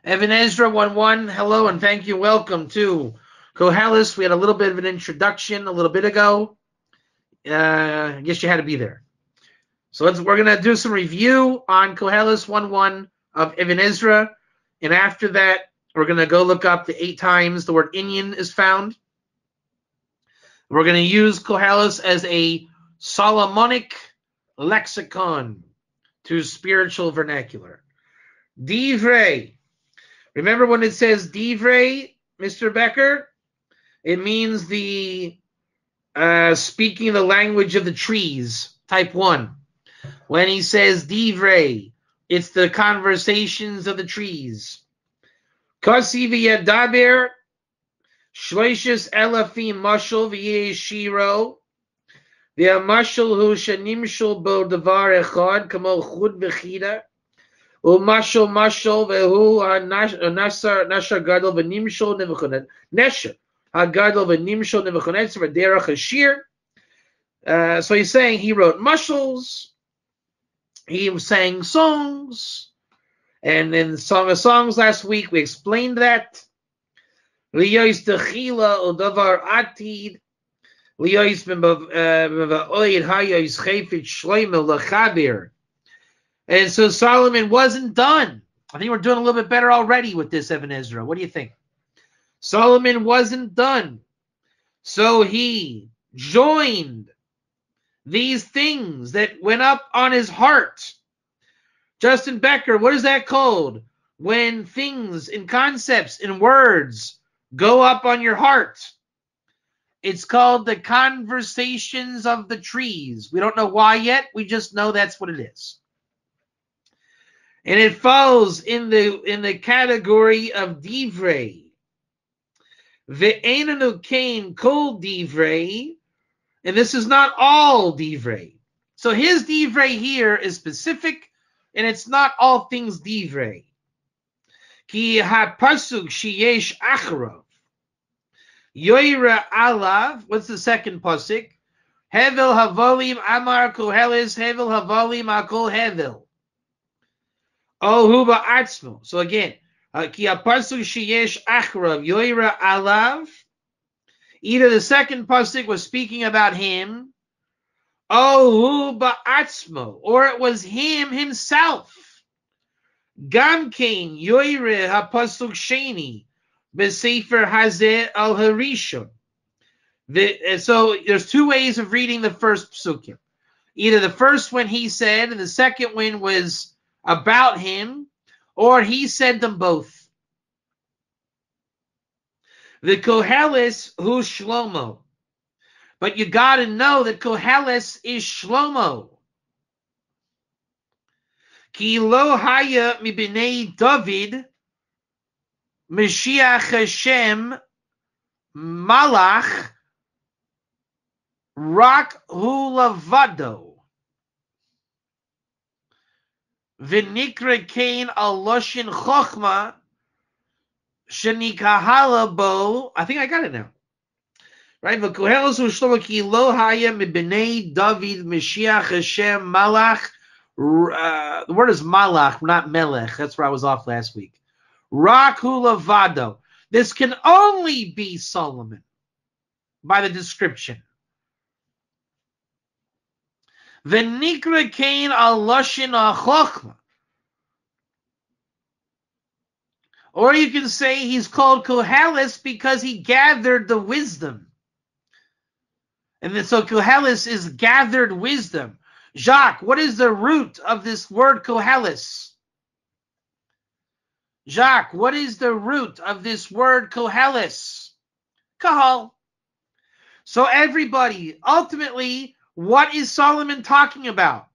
Evan Ezra 1-1, hello and thank you. Welcome to Koheles. We had a little bit of an introduction a little bit ago. I guess you had to be there. So we're going to do some review on Koheles 1-1 of Evan Ezra. And after that, we're going to go look up the 8 times the word Inyan is found. We're going to use Koheles as a Solomonic lexicon to spiritual vernacular. Divrei. Remember when it says divrei, Mr. Becker? It means the speaking the language of the trees, type 1. When he says divrei, it's the conversations of the trees. Kasi v'yadaber shloishes elafim mashal v'yeshiro v'amashal hu shenimshal bo davar echad kamo chud v'chida Umashal mashal vehu nashar gadol v'nimshol nevuchonet nesher hagadol v'nimshol nevuchonet v'derach hashir. So he's saying he wrote mushals, he sang songs, and in Song of Songs last week we explained that. Liyois techila udavar atid liyois b'va'oid hayois chayfit shloimel l'chabir. And so Solomon wasn't done. I think we're doing a little bit better already with this, Evan Ezra. What do you think? Solomon wasn't done. So he joined these things that went up on his heart. Justin Becker, what is that called? When things and concepts and words go up on your heart. It's called the conversations of the trees. We don't know why yet. We just know that's what it is. And it falls in the category of divrei. Ve'enanu kain kol divrei, and this is not all divrei. So his divrei here is specific, and it's not all things divrei. Ki hapasuk sheyesh acharav yoira alav. What's the second pasuk? Hevel havolim amar koheles hevel havolim akol hevel. Oh, huba atzmo. So again, ki apasuk sheyesh achrav yoira alav. Either the second pasuk was speaking about him, oh, huba atzmo, or it was him himself. Gamkein yoire hapasuk sheni besefer hazeh al harishon. So there's two ways of reading the first psukim. Either the first one he said, and the second one was about him, or he said them both. The Koheles hu Shlomo. But you got to know that Koheles is Shlomo. Ki lo haya mi b'nei David Mashiach Hashem Malach Rak hu lavado. V'nikra kain al loshin chochma shenikahala bo. I think I got it now. Right? V'koheles hu shlomo ki lo haya mibnei David Mashiach Hashem Malach. The word is Malach, not Melech. That's where I was off last week. Rak hu lavado. This can only be Solomon by the description. V'nikra kain al loshin chochma. Or you can say he's called Koheles because he gathered the wisdom. And then so Koheles is gathered wisdom. Jacques, what is the root of this word Koheles? Jacques, what is the root of this word Koheles? Kahal. So everybody, ultimately, what is Solomon talking about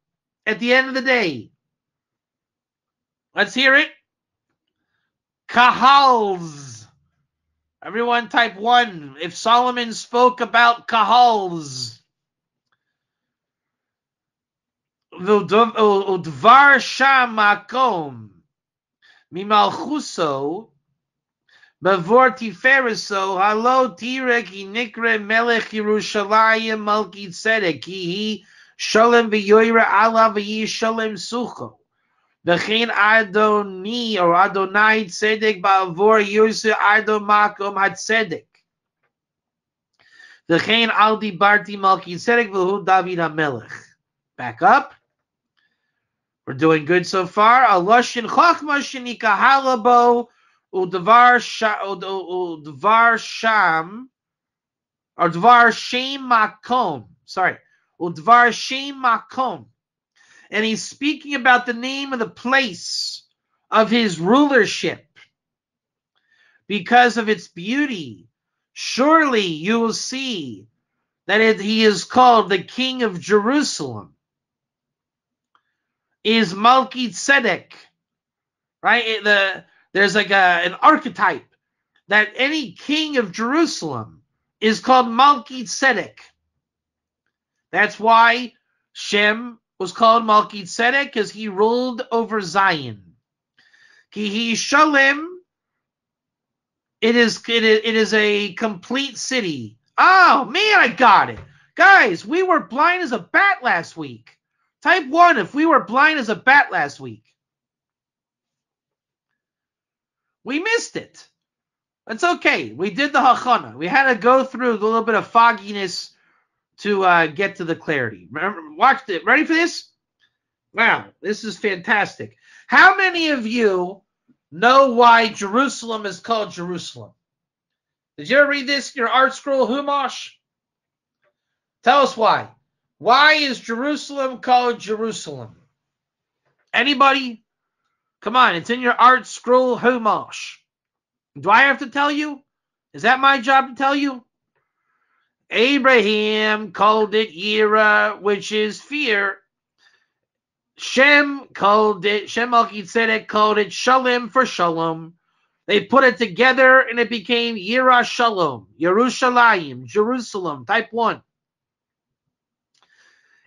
at the end of the day? Let's hear it. Kahals. Everyone type 1. If Solomon spoke about kahals. Udvar sham makom mimalchuso bavor tiferiso halo tirek inikre melech Yerushalayim malki tzedek ki shalem v'yoyra ala v'yi shalem sucho V'chein Adoni or Adonai tzedek ba'avor Yosef Adon makom hatzedek. V'chein al dibarti malki tzedek v'hu David HaMelech. Back up. We're doing good so far. Aloshin chachma shenika halabo udvar sham or dvar shem makom. Sorry, udvar shem makom. And he's speaking about the name of the place of his rulership because of its beauty. Surely you will see that he is called the King of Jerusalem. Is Malki Tzedek, right? There's like an archetype that any king of Jerusalem is called Malki Tzedek. That's why Shem was called Malki Tzedek, because he ruled over Zion. Ki Shalem, it is a complete city. Oh man, I got it. Guys, we were blind as a bat last week. Type 1 if we were blind as a bat last week. We missed it. It's okay. We did the hachana. We had to go through a little bit of fogginess to get to the clarity. Remember, watch it. Ready for this? Wow, this is fantastic. How many of you know why Jerusalem is called Jerusalem? Did you ever read this in your art scroll, Humash? Tell us why. Why is Jerusalem called Jerusalem? Anybody? Come on, it's in your art scroll, Humash. Do I have to tell you? Is that my job to tell you? Abraham called it Yira, which is fear. Shem Malki Tzedek called it Shalom for Shalom. They put it together and it became Yira Shalom, Yerushalayim, Jerusalem, type 1.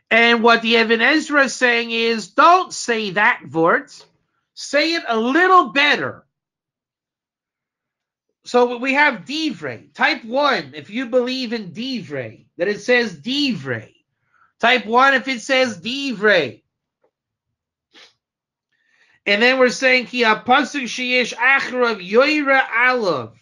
And what the Even Ezra is saying is, don't say that Vort. Say it a little better. So we have Divrei. Type 1 if you believe in Divrei, that it says Divrei. Type 1 if it says Divrei. And then we're saying Ki HaPasuk Sheyesh Acharav Yoira Alav.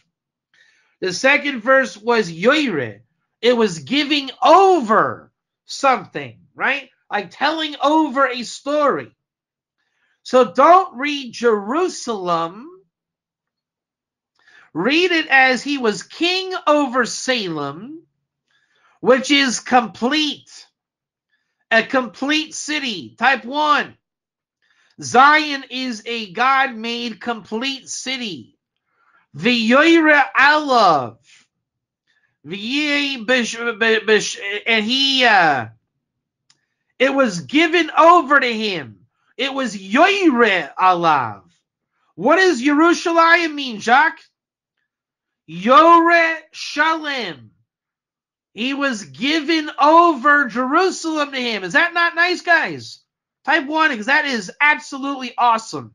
The second verse was Yoire. It was giving over something, right? Like telling over a story. So don't read Jerusalem. Read it as he was king over Salem, which is complete. A complete city. Type 1. Zion is a God-made complete city. V'yoyre alav. And it was given over to him. It was yoyre alav. What does Yerushalayim mean, Jacques? Yore Shalem. He was given over Jerusalem to him. Is that not nice, guys? Type 1, because that is absolutely awesome.